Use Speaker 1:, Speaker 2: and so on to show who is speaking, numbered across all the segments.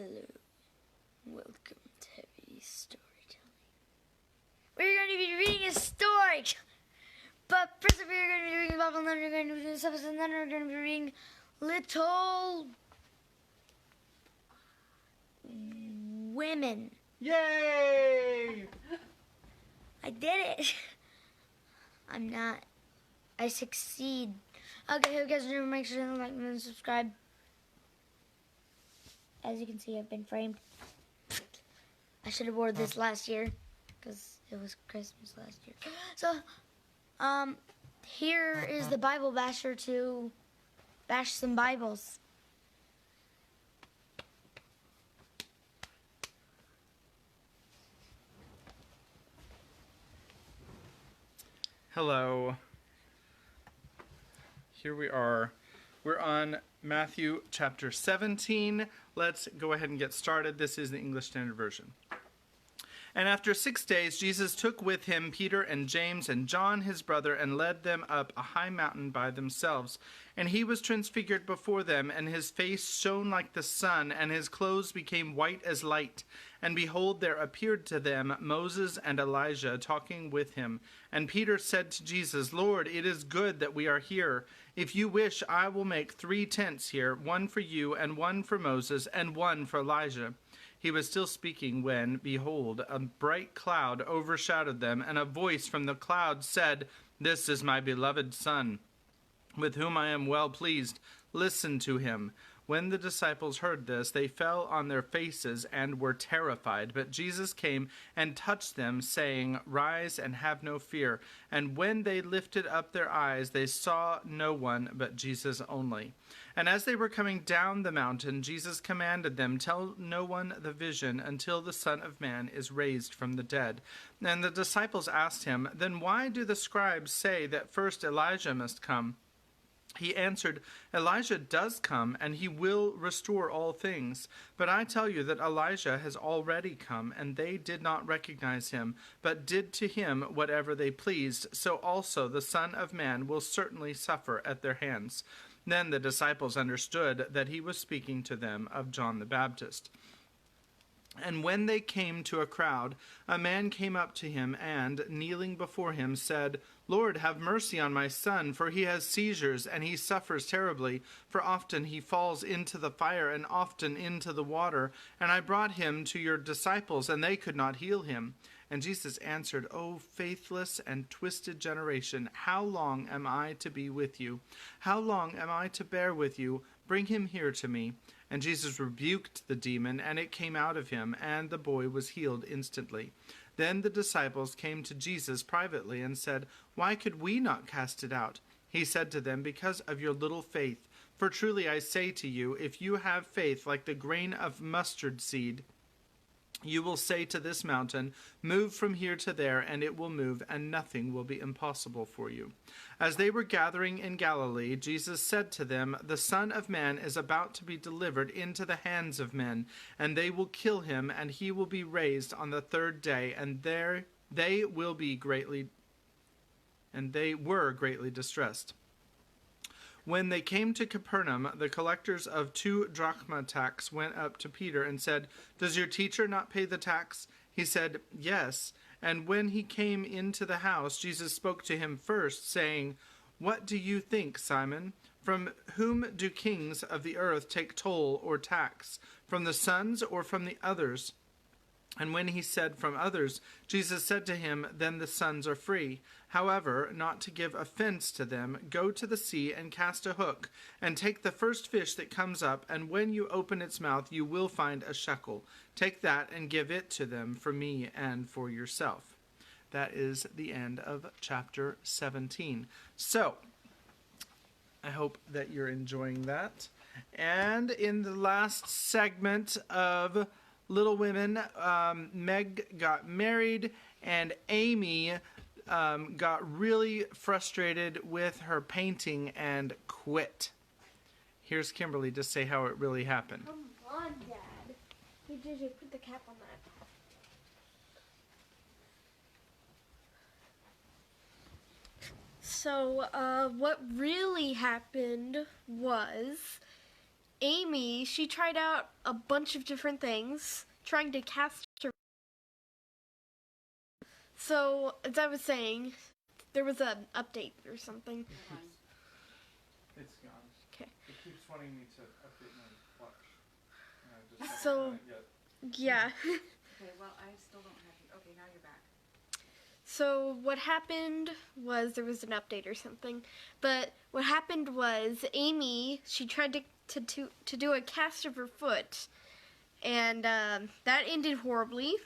Speaker 1: Hello, welcome to Heavy Storytelling. We're going to be reading a story, but first we're going to be reading the Bible, and then we're going to do this episode, and then we're going to be reading Little Women.
Speaker 2: Yay!
Speaker 1: I did it. I succeed. Okay, who guys remember, make sure to like and subscribe. As you can see, I've been framed. I should have worn this last year because it was Christmas last year. So, here is the Bible basher to bash some Bibles.
Speaker 2: Hello. Here we are. We're on Matthew chapter 17. Let's go ahead and get started. This is the English Standard Version. And after 6 days, Jesus took with him Peter and James and John his brother and led them up a high mountain by themselves. And he was transfigured before them, and his face shone like the sun, and his clothes became white as light. And behold, there appeared to them Moses and Elijah talking with him. And Peter said to Jesus, Lord, it is good that we are here. If you wish, I will make 3 tents here, one for you, and one for Moses, and one for Elijah. He was still speaking when, behold, a bright cloud overshadowed them, and a voice from the cloud said, This is my beloved Son, with whom I am well pleased. Listen to him. When the disciples heard this, they fell on their faces and were terrified. But Jesus came and touched them, saying, Rise and have no fear. And when they lifted up their eyes, they saw no one but Jesus only. And as they were coming down the mountain, Jesus commanded them, Tell no one the vision until the Son of Man is raised from the dead. And the disciples asked him, Then why do the scribes say that first Elijah must come? He answered, Elijah does come, and he will restore all things. But I tell you that Elijah has already come, and they did not recognize him, but did to him whatever they pleased. So also the Son of Man will certainly suffer at their hands. Then the disciples understood that he was speaking to them of John the Baptist. And when they came to a crowd, a man came up to him and, kneeling before him, said, Lord, have mercy on my son, for he has seizures, and he suffers terribly. For often he falls into the fire, and often into the water. And I brought him to your disciples, and they could not heal him. And Jesus answered, O faithless and twisted generation, how long am I to be with you? How long am I to bear with you? Bring him here to me. And Jesus rebuked the demon, and it came out of him, and the boy was healed instantly. Then the disciples came to Jesus privately and said, Why could we not cast it out? He said to them, Because of your little faith. For truly I say to you, if you have faith like the grain of mustard seed, you will say to this mountain, Move from here to there, and it will move, and nothing will be impossible for you. As they were gathering in Galilee, Jesus said to them, The Son of Man is about to be delivered into the hands of men, and they will kill him, and he will be raised on the 3rd day, and they were greatly distressed. When they came to Capernaum, the collectors of 2 drachma tax went up to Peter and said, Does your teacher not pay the tax? He said, Yes. And when he came into the house, Jesus spoke to him first, saying, What do you think, Simon? From whom do kings of the earth take toll or tax? From the sons or from the others? And when he said, From others, Jesus said to him, Then the sons are free. However, not to give offense to them, go to the sea and cast a hook, and take the first fish that comes up, and when you open its mouth, you will find a shekel. Take that and give it to them for me and for yourself. That is the end of chapter 17. So, I hope that you're enjoying that. And in the last segment of Little Women, Meg got married, and Amy got really frustrated with her painting and quit. Here's Kimberly to say how it really happened.
Speaker 3: Come on, Dad. You did put the cap on that. So, what really happened was Amy, she tried out a bunch of different things, trying to cast her. So, as I was saying, there was an update or something.
Speaker 2: It's gone.
Speaker 3: Okay.
Speaker 2: It keeps wanting me to update my watch. And I just
Speaker 3: So-
Speaker 2: haven't done it yet.
Speaker 3: Yeah.
Speaker 4: Okay, well, I still don't have you. Okay, now you're back.
Speaker 3: So what happened was there was an update or something, but what happened was Amy, she tried to do a cast of her foot, and that ended horribly.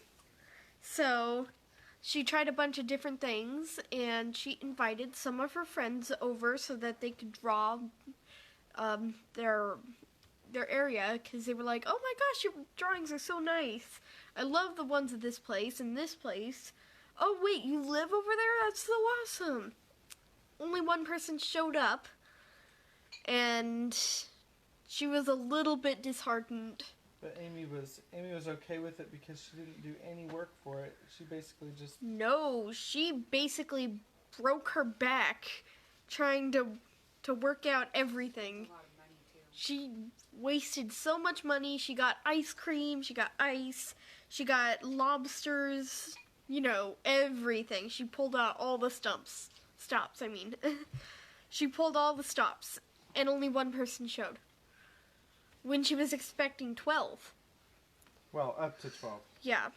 Speaker 3: So she tried a bunch of different things, and she invited some of her friends over so that they could draw their area, because they were like, oh my gosh, your drawings are so nice. I love the ones of this place and this place. Oh wait, you live over there? That's so awesome. Only one person showed up, and she was a little bit disheartened.
Speaker 2: But Amy was okay with it because she didn't do any work for it. She basically just...
Speaker 3: No, she basically broke her back trying to work out everything.
Speaker 4: A lot of money, too.
Speaker 3: She wasted so much money. She got ice cream, she got ice, she got lobsters, everything. She pulled out all the stops, I mean. She pulled all the stops, and only one person showed. When she was expecting 12.
Speaker 2: Well, up to 12.
Speaker 3: Yeah,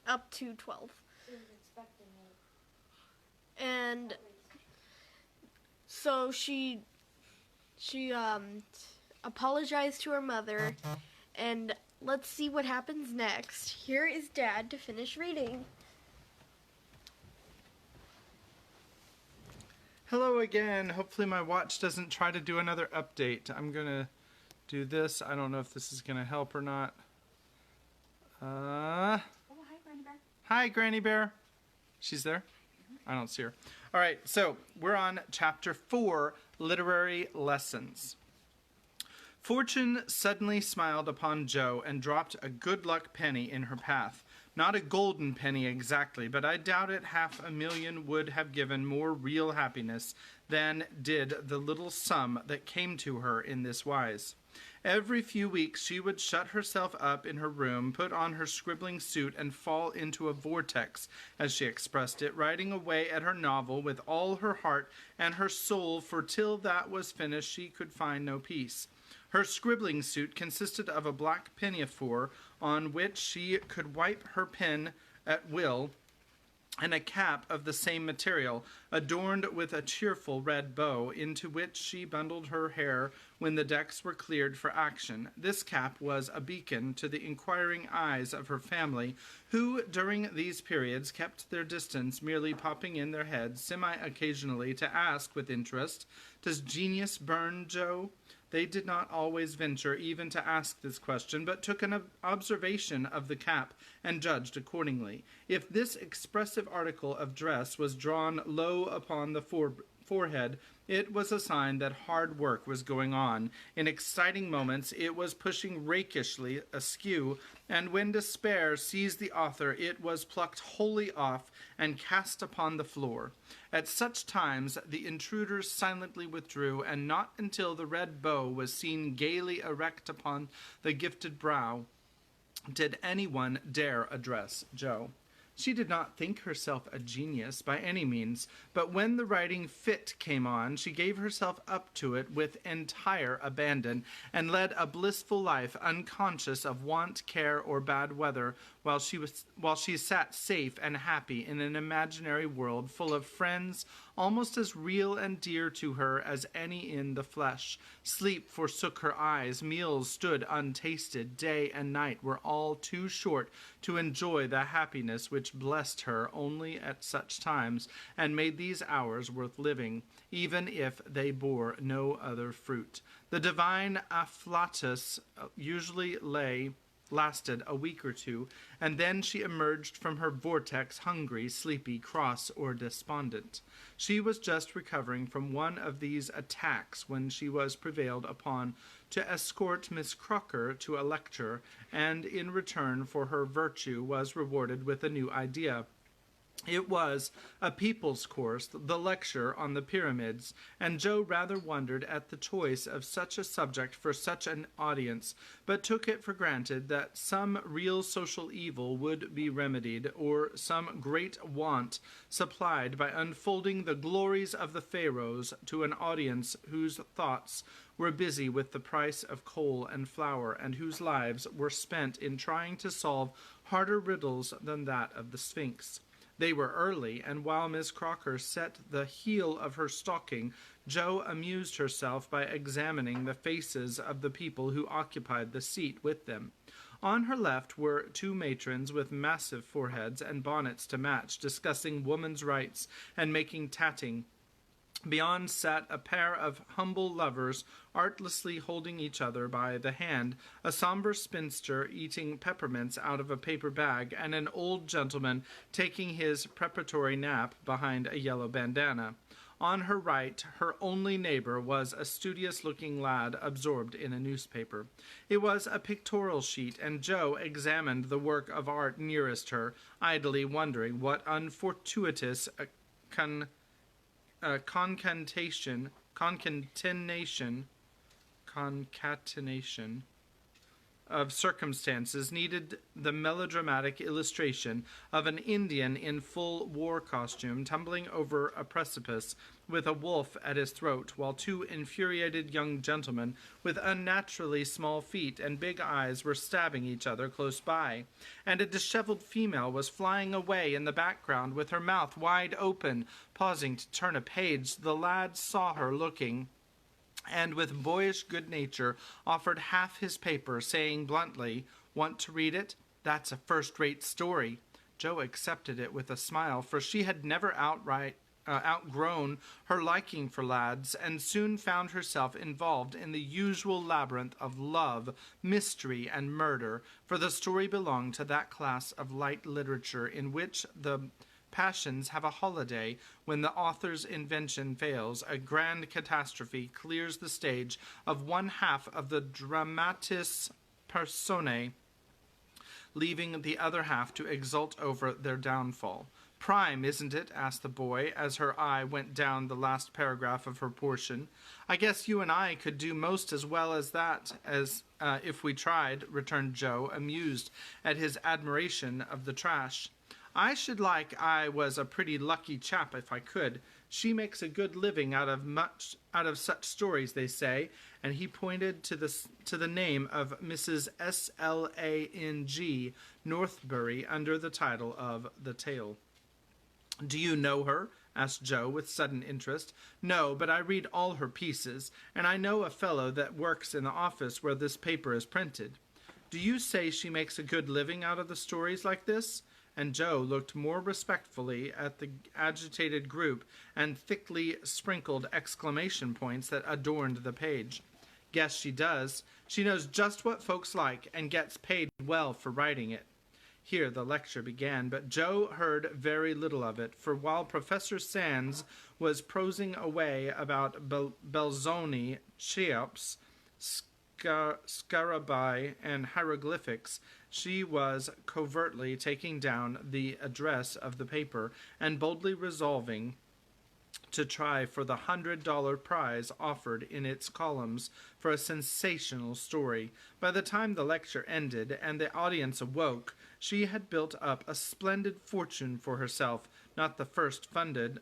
Speaker 3: up to 12.
Speaker 1: She was expecting it.
Speaker 3: And so she apologized to her mother, and let's see what happens next. Here is Dad to finish reading.
Speaker 2: Hello again. Hopefully my watch doesn't try to do another update. I'm going to do this. I don't know if this is going to help or not.
Speaker 4: Oh, hi, Granny Bear.
Speaker 2: Hi, Granny Bear. She's there? I don't see her. All right, so we're on chapter 4, Literary Lessons. Fortune suddenly smiled upon Jo and dropped a good luck penny in her path. Not a golden penny exactly, but I doubt it 500,000 would have given more real happiness than did the little sum that came to her in this wise. Every few weeks she would shut herself up in her room, put on her scribbling suit, and fall into a vortex, as she expressed it, writing away at her novel with all her heart and her soul, for till that was finished she could find no peace. Her scribbling suit consisted of a black pinafore on which she could wipe her pen at will, and a cap of the same material, adorned with a cheerful red bow, into which she bundled her hair when the decks were cleared for action. This cap was a beacon to the inquiring eyes of her family, who, during these periods, kept their distance, merely popping in their heads semi-occasionally to ask with interest, "Does genius burn, Jo?" They did not always venture even to ask this question, but took an observation of the cap and judged accordingly. If this expressive article of dress was drawn low upon the forehead, it was a sign that hard work was going on. In exciting moments it was pushing rakishly askew, and when despair seized the author it was plucked wholly off and cast upon the floor. At such times the intruders silently withdrew, and not until the red bow was seen gaily erect upon the gifted brow did anyone dare address Jo. She did not think herself a genius by any means, but when the writing fit came on, she gave herself up to it with entire abandon, and led a blissful life, unconscious of want, care, or bad weather, while she sat safe and happy in an imaginary world full of friends almost as real and dear to her as any in the flesh. Sleep forsook her eyes, meals stood untasted, day and night were all too short to enjoy the happiness which blessed her only at such times, and made these hours worth living, even if they bore no other fruit. The divine afflatus usually lasted a week or two, and then she emerged from her vortex hungry, sleepy, cross, or despondent. She was just recovering from one of these attacks when she was prevailed upon to escort Miss Crocker to a lecture, and in return for her virtue was rewarded with a new idea. It was a people's course, the lecture on the pyramids, and Joe rather wondered at the choice of such a subject for such an audience, but took it for granted that some real social evil would be remedied, or some great want supplied by unfolding the glories of the pharaohs to an audience whose thoughts were busy with the price of coal and flour, and whose lives were spent in trying to solve harder riddles than that of the Sphinx. They were early, and while Miss Crocker set the heel of her stocking, Jo amused herself by examining the faces of the people who occupied the seat with them. On her left were two matrons with massive foreheads and bonnets to match, discussing woman's rights and making tatting. Beyond sat a pair of humble lovers, artlessly holding each other by the hand, a sombre spinster eating peppermints out of a paper bag, and an old gentleman taking his preparatory nap behind a yellow bandana. On her right, her only neighbor was a studious-looking lad absorbed in a newspaper. It was a pictorial sheet, and Jo examined the work of art nearest her, idly wondering what unfortuitous concatenation of circumstances needed the melodramatic illustration of an Indian in full war costume tumbling over a precipice with a wolf at his throat, while two infuriated young gentlemen with unnaturally small feet and big eyes were stabbing each other close by, and a disheveled female was flying away in the background with her mouth wide open, pausing to turn a page. The lad saw her looking, and with boyish good nature offered half his paper, saying bluntly, "Want to read it? That's a first-rate story." Jo accepted it with a smile, for she had never outgrown her liking for lads, and soon found herself involved in the usual labyrinth of love, mystery, and murder, for the story belonged to that class of light literature in which the passions have a holiday. When the author's invention fails, a grand catastrophe clears the stage of one half of the dramatis personae, leaving the other half to exult over their downfall. "Prime, isn't it?" asked the boy, as her eye went down the last paragraph of her portion. "I guess you and I could do most as well as that, if we tried," returned Jo, amused at his admiration of the trash. "I should like I was a pretty lucky chap if I could. She makes a good living out of such stories, they say," and he pointed to the name of Mrs. Slang Northbury under the title of The Tale. "Do you know her?" asked Jo with sudden interest. "No, but I read all her pieces, and I know a fellow that works in the office where this paper is printed." "Do you say she makes a good living out of the stories like this?" And Jo looked more respectfully at the agitated group and thickly sprinkled exclamation points that adorned the page. "Guess she does. She knows just what folks like, and gets paid well for writing it." Here the lecture began, but Jo heard very little of it, for while Professor Sands was prosing away about Belzoni, Cheops, scarabaei, and hieroglyphics, she was covertly taking down the address of the paper and boldly resolving to try for the $100 prize offered in its columns for a sensational story. By the time the lecture ended and the audience awoke, she had built up a splendid fortune for herself, not the first founded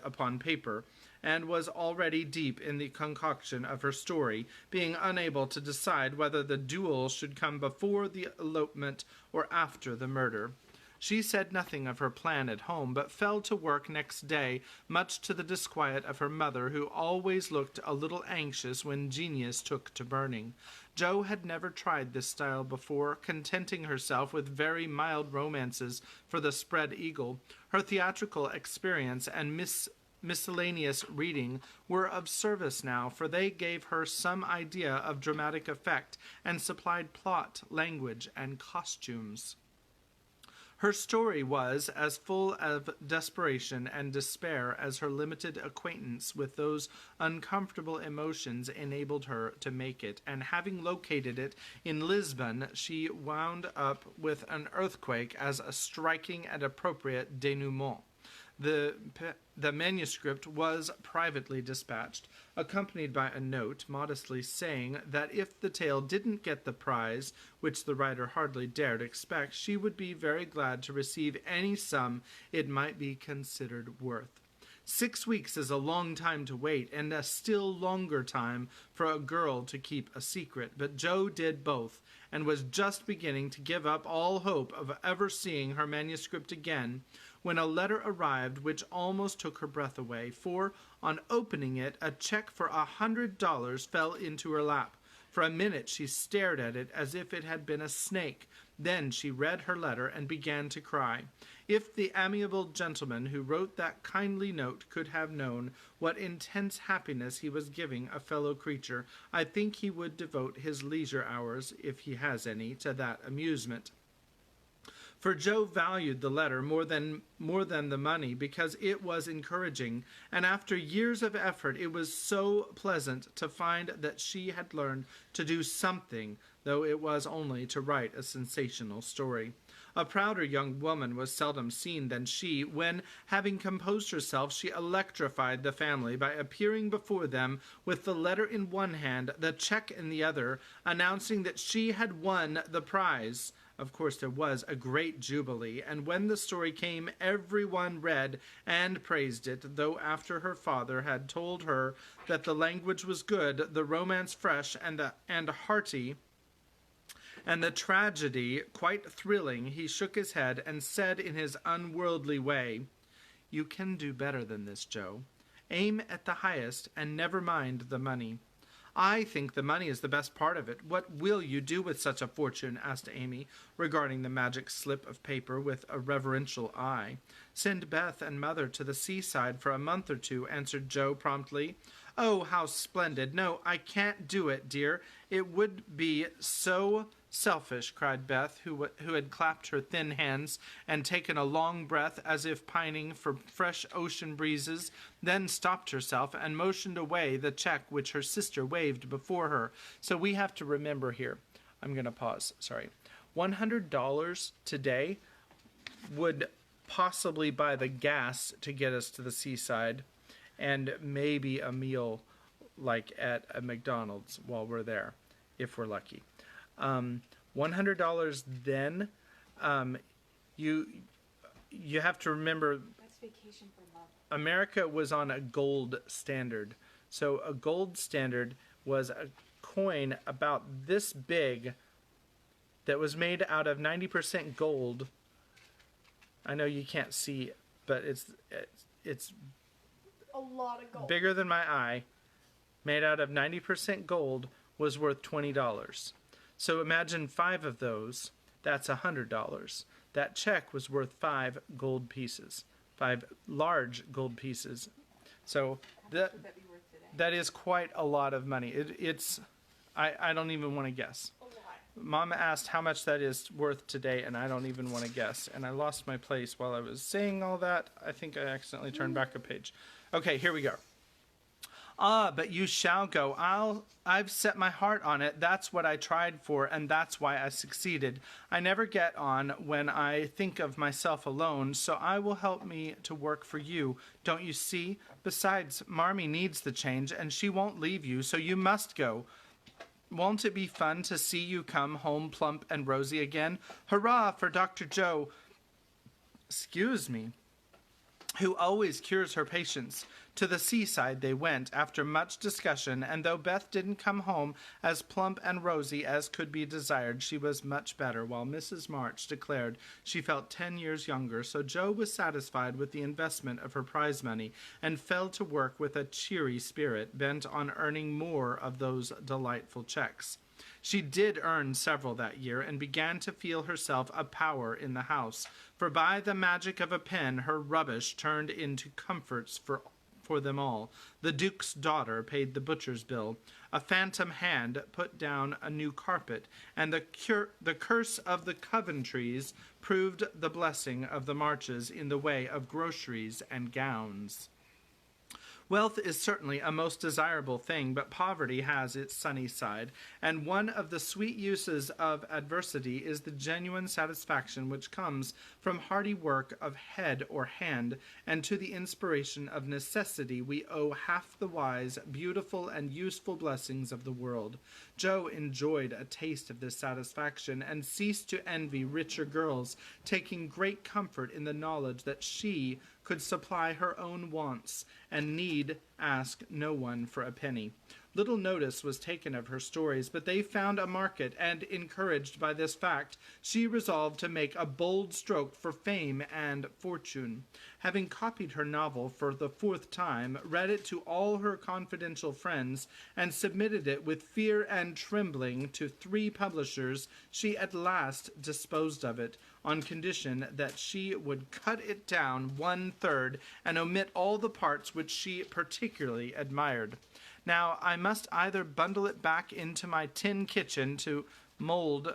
Speaker 2: upon paper, and was already deep in the concoction of her story, being unable to decide whether the duel should come before the elopement or after the murder. She said nothing of her plan at home, but fell to work next day, much to the disquiet of her mother, who always looked a little anxious when genius took to burning. Jo had never tried this style before, contenting herself with very mild romances for the Spread Eagle. Her theatrical experience and miscellaneous reading were of service now, for they gave her some idea of dramatic effect and supplied plot, language, and costumes. Her story was as full of desperation and despair as her limited acquaintance with those uncomfortable emotions enabled her to make it, and having located it in Lisbon, she wound up with an earthquake as a striking and appropriate denouement. The manuscript was privately dispatched, accompanied by a note modestly saying that if the tale didn't get the prize, which the writer hardly dared expect, she would be very glad to receive any sum it might be considered worth. 6 weeks is a long time to wait, and a still longer time for a girl to keep a secret, but Jo did both, and was just beginning to give up all hope of ever seeing her manuscript again, when a letter arrived which almost took her breath away, for, on opening it, a check for $100 fell into her lap. For a minute she stared at it as if it had been a snake. Then she read her letter and began to cry. If the amiable gentleman who wrote that kindly note could have known what intense happiness he was giving a fellow creature, I think he would devote his leisure hours, if he has any, to that amusement. For Jo valued the letter more than the money, because it was encouraging, and after years of effort it was so pleasant to find that she had learned to do something, though it was only to write a sensational story. A prouder young woman was seldom seen than she, when, having composed herself, she electrified the family by appearing before them with the letter in one hand, the check in the other, announcing that she had won the prize. Of course, there was a great jubilee, and when the story came, everyone read and praised it, though after her father had told her that the language was good, the romance fresh and hearty, and the tragedy quite thrilling, he shook his head and said in his unworldly way, "You can do better than this, Jo. Aim at the highest, and never mind the money." "I think the money is the best part of it. What will you do with such a fortune?" asked Amy, regarding the magic slip of paper with a reverential eye. "Send Beth and Mother to the seaside for a month or two," answered Jo promptly. "Oh, how splendid! No, I can't do it, dear. It would be so selfish," cried Beth, who had clapped her thin hands and taken a long breath as if pining for fresh ocean breezes, then stopped herself and motioned away the check which her sister waved before her. So we have to remember here, I'm going to pause, sorry. $100 today would possibly buy the gas to get us to the seaside and maybe a meal like at a McDonald's while we're there, if we're lucky. $100 then, you have to remember
Speaker 4: That's vacation for love.
Speaker 2: America was on a gold standard. So a gold standard was a coin about this big that was made out of 90% gold. I know you can't see, but it's
Speaker 3: A lot of gold.
Speaker 2: bigger than my eye, made out of 90% gold, was worth $20. So imagine 5 of those, that's $100. That check was worth 5 gold pieces, 5 large gold pieces. So
Speaker 4: Would that be worth today?
Speaker 2: that is quite a lot of money. I don't even want to guess.
Speaker 3: A lot.
Speaker 2: Mom asked how much that is worth today, and I don't even want to guess. And I lost my place while I was saying all that. I think I accidentally turned back a page. Okay, here we go. "Ah, but you shall go. I've set my heart on it. That's what I tried for, and that's why I succeeded. I never get on when I think of myself alone, so I will help me to work for you. Don't you see? Besides, Marmee needs the change, and she won't leave you, so you must go. Won't it be fun to see you come home plump and rosy again? Hurrah for Dr. Jo, excuse me, who always cures her patients." To the seaside they went after much discussion, and though Beth didn't come home as plump and rosy as could be desired, she was much better, while Mrs. March declared she felt 10 years younger, so Jo was satisfied with the investment of her prize money, and fell to work with a cheery spirit, bent on earning more of those delightful checks. She did earn several that year, and began to feel herself a power in the house, for by the magic of a pen her rubbish turned into comforts for them all. The Duke's daughter paid the butcher's bill. A phantom hand put down a new carpet, and the curse of the Coventrys proved the blessing of the Marches in the way of groceries and gowns. Wealth is certainly a most desirable thing, but poverty has its sunny side, and one of the sweet uses of adversity is the genuine satisfaction which comes from hearty work of head or hand, and to the inspiration of necessity we owe half the wise, beautiful, and useful blessings of the world. Jo enjoyed a taste of this satisfaction, and ceased to envy richer girls, taking great comfort in the knowledge that she could supply her own wants, and need ask no one for a penny. Little notice was taken of her stories, but they found a market, and, encouraged by this fact, she resolved to make a bold stroke for fame and fortune. Having copied her novel for the 4th time, read it to all her confidential friends, and submitted it with fear and trembling to 3 publishers, she at last disposed of it, on condition that she would cut it down 1/3 and omit all the parts which she particularly admired. Now, I must either bundle it back into my tin kitchen to mold,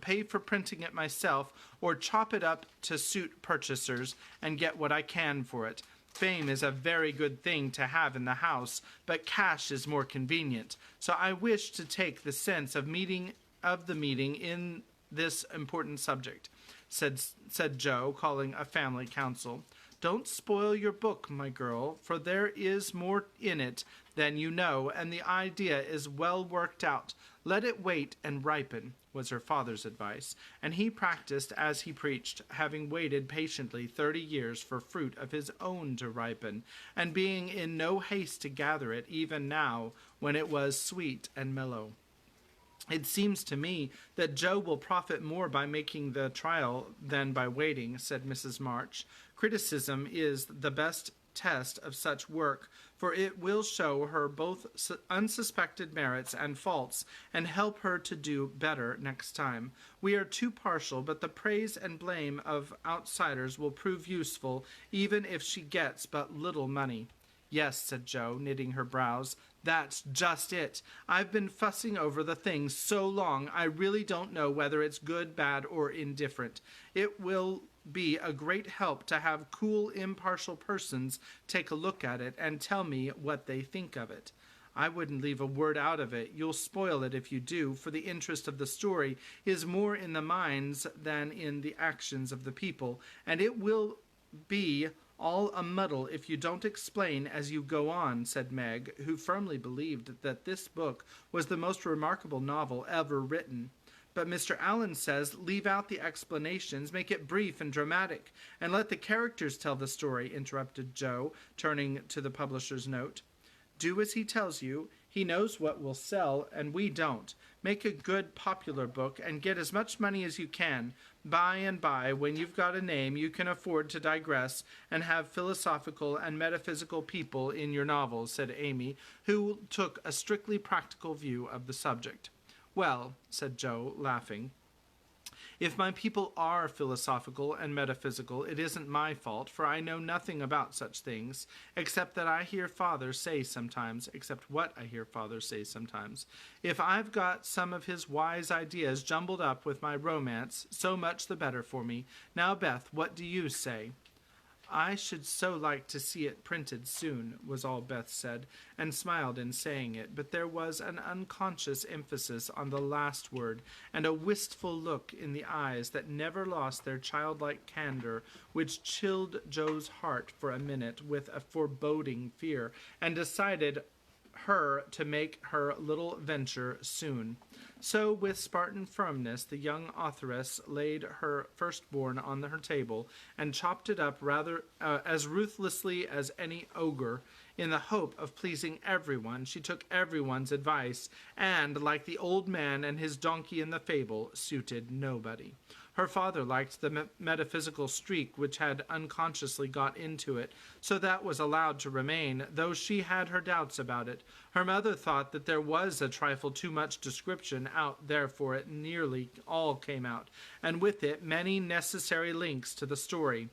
Speaker 2: pay for printing it myself, or chop it up to suit purchasers and get what I can for it. Fame is a very good thing to have in the house, but cash is more convenient. So I wish to take the sense of the meeting in this important subject, said Jo, calling a family council. Don't spoil your book, my girl, for there is more in it than you know, and the idea is well worked out. Let it wait and ripen, was her father's advice, and he practiced as he preached, having waited patiently 30 years for fruit of his own to ripen, and being in no haste to gather it even now, when it was sweet and mellow. It seems to me that Jo will profit more by making the trial than by waiting, said Mrs. March. Criticism is the best test of such work, for it will show her both unsuspected merits and faults, and help her to do better next time. We are too partial, but the praise and blame of outsiders will prove useful, even if she gets but little money. Yes, said Jo, knitting her brows. That's just it. I've been fussing over the thing so long, I really don't know whether it's good, bad, or indifferent. It will be a great help to have cool, impartial persons take a look at it and tell me what they think of it. I wouldn't leave a word out of it. You'll spoil it if you do, for the interest of the story is more in the minds than in the actions of the people, and it will be all a muddle if you don't explain as you go on, said Meg, who firmly believed that this book was the most remarkable novel ever written. But Mr. Allen says, leave out the explanations, make it brief and dramatic, and let the characters tell the story, interrupted Jo, turning to the publisher's note. Do as he tells you. He knows what will sell, and we don't. Make a good popular book, and get as much money as you can. By and by, when you've got a name, you can afford to digress and have philosophical and metaphysical people in your novels, said Amy, who took a strictly practical view of the subject. Well, said Jo, laughing, if my people are philosophical and metaphysical, it isn't my fault, for I know nothing about such things, except what I hear Father say sometimes. If I've got some of his wise ideas jumbled up with my romance, so much the better for me. Now, Beth, what do you say? I should so like to see it printed soon, was all Beth said, and smiled in saying it, but there was an unconscious emphasis on the last word, and a wistful look in the eyes that never lost their childlike candor, which chilled Jo's heart for a minute with a foreboding fear, and decided her to make her little venture soon. So, with Spartan firmness, the young authoress laid her firstborn on her table and chopped it up rather as ruthlessly as any ogre. In the hope of pleasing everyone, she took everyone's advice, and, like the old man and his donkey in the fable, suited nobody. Her father liked the metaphysical streak which had unconsciously got into it, so that was allowed to remain, though she had her doubts about it. Her mother thought that there was a trifle too much description out, therefore it nearly all came out, and with it many necessary links to the story,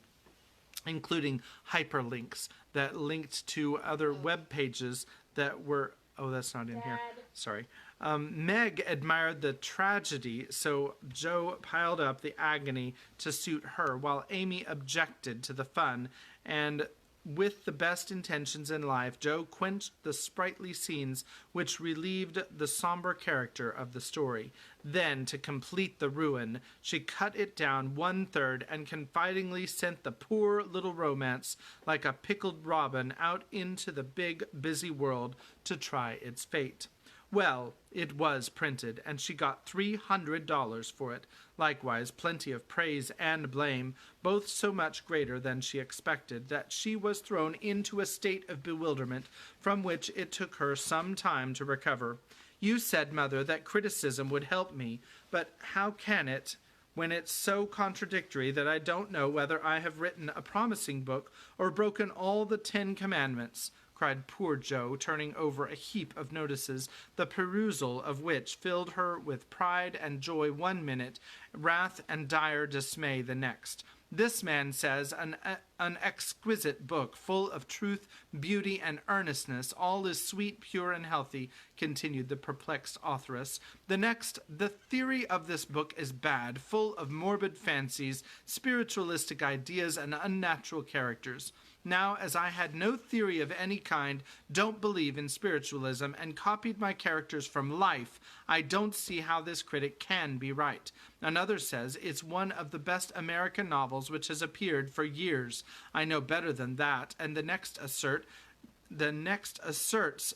Speaker 2: including hyperlinks that linked to other web pages that were Oh, that's not in here.
Speaker 3: Dad.
Speaker 2: Sorry. Meg admired the tragedy, so Joe piled up the agony to suit her, while Amy objected to the fun. And with the best intentions in life, Joe quenched the sprightly scenes which relieved the somber character of the story. Then, to complete the ruin, she cut it down 1/3 and confidingly sent the poor little romance, like a pickled robin, out into the big, busy world to try its fate. Well, it was printed, and she got $300 for it. Likewise, plenty of praise and blame, both so much greater than she expected, that she was thrown into a state of bewilderment from which it took her some time to recover. You said, Mother, that criticism would help me, but how can it, when it's so contradictory that I don't know whether I have written a promising book or broken all the 10 Commandments? Cried poor Joe, turning over a heap of notices, the perusal of which filled her with pride and joy 1 minute, wrath and dire dismay the next. This man says an exquisite book, full of truth, beauty, and earnestness. All is sweet, pure, and healthy, continued the perplexed authoress. The next, the theory of this book is bad, full of morbid fancies, spiritualistic ideas, and unnatural characters. Now, as I had no theory of any kind, don't believe in spiritualism, and copied my characters from life, I don't see how this critic can be right. Another says it's one of the best American novels which has appeared for years. I know better than that, and the next asserts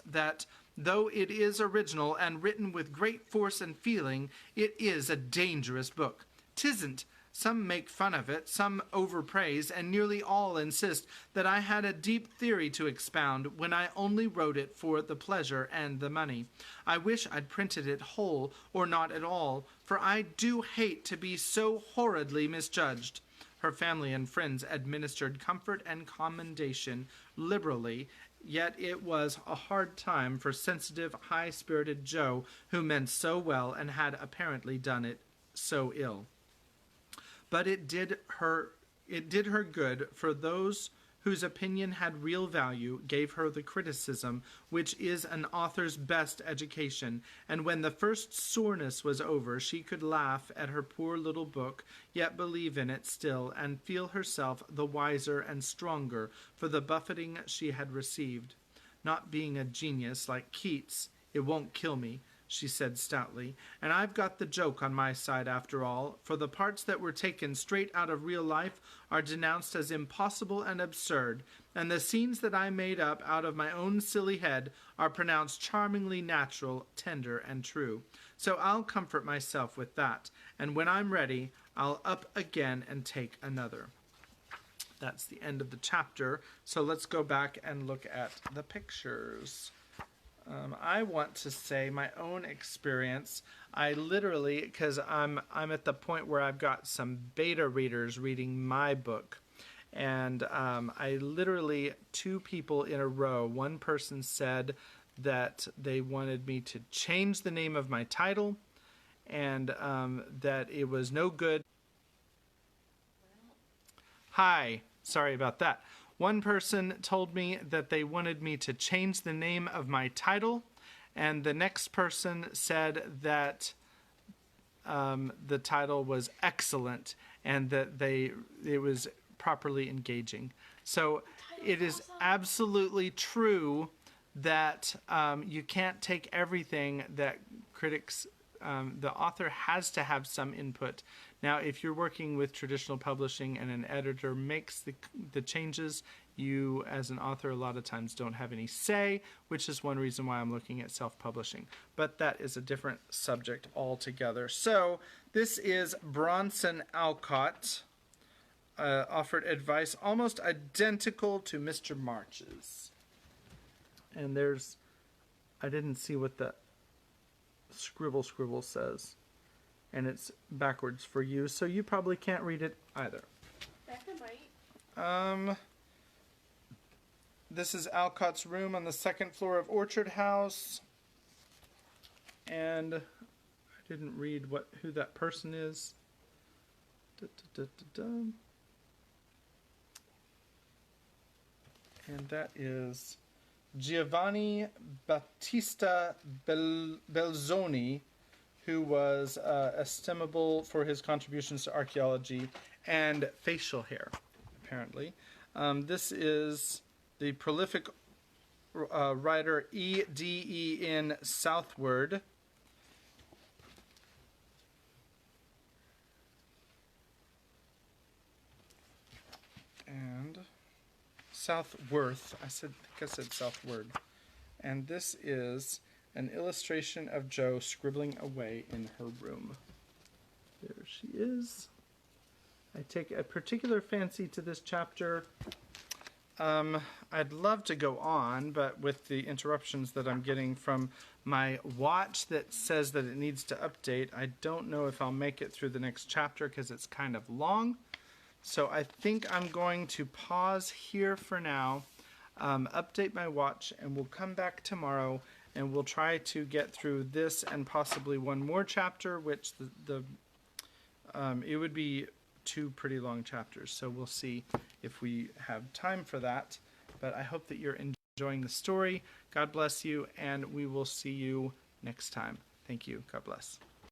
Speaker 2: that though it is original and written with great force and feeling, it is a dangerous book. 'Tisn't. Some make fun of it, some overpraise, and nearly all insist that I had a deep theory to expound when I only wrote it for the pleasure and the money. I wish I'd printed it whole or not at all, for I do hate to be so horridly misjudged. Her family and friends administered comfort and commendation liberally, yet it was a hard time for sensitive, high-spirited Joe, who meant so well and had apparently done it so ill. But it did her good, for those whose opinion had real value gave her the criticism which is an author's best education, and when the first soreness was over, she could laugh at her poor little book, yet believe in it still, and feel herself the wiser and stronger for the buffeting she had received. Not being a genius like Keats, it won't kill me, she said stoutly, and I've got the joke on my side after all, for the parts that were taken straight out of real life are denounced as impossible and absurd, and the scenes that I made up out of my own silly head are pronounced charmingly natural, tender, and true. So I'll comfort myself with that, and when I'm ready, I'll up again and take another. That's the end of the chapter, so let's go back and look at the pictures. I want to say my own experience. I literally, because I'm at the point where I've got some beta readers reading my book, and I literally, 2 people in a row, one person said that they wanted me to change the name of my title, and that it was no good. Hi, sorry about that. One person told me that they wanted me to change the name of my title, and the next person said that the title was excellent and that it was properly engaging. So it is absolutely true that you can't take everything that critics, the author has to have some input. Now, if you're working with traditional publishing and an editor makes the changes, you, as an author, a lot of times don't have any say, which is one reason why I'm looking at self-publishing. But that is a different subject altogether. So, this is Bronson Alcott, offered advice almost identical to Mr. March's. And I didn't see what the scribble says. And it's backwards for you, so you probably can't read it either.
Speaker 3: Becca might.
Speaker 2: This is Alcott's room on the 2nd floor of Orchard House. And I didn't read who that person is. And that is Giovanni Battista Belzoni, who was estimable for his contributions to archaeology and facial hair, apparently. This is the prolific writer E.D.E.N. Southward. And Southworth. I think I said Southward. And this is an illustration of Jo scribbling away in her room. There she is. I take a particular fancy to this chapter. I'd love to go on, but with the interruptions that I'm getting from my watch that says that it needs to update, I don't know if I'll make it through the next chapter because it's kind of long. So I think I'm going to pause here for now, update my watch, and we'll come back tomorrow and we'll try to get through this and possibly one more chapter, which it would be 2 pretty long chapters. So we'll see if we have time for that. But I hope that you're enjoying the story. God bless you, and we will see you next time. Thank you. God bless.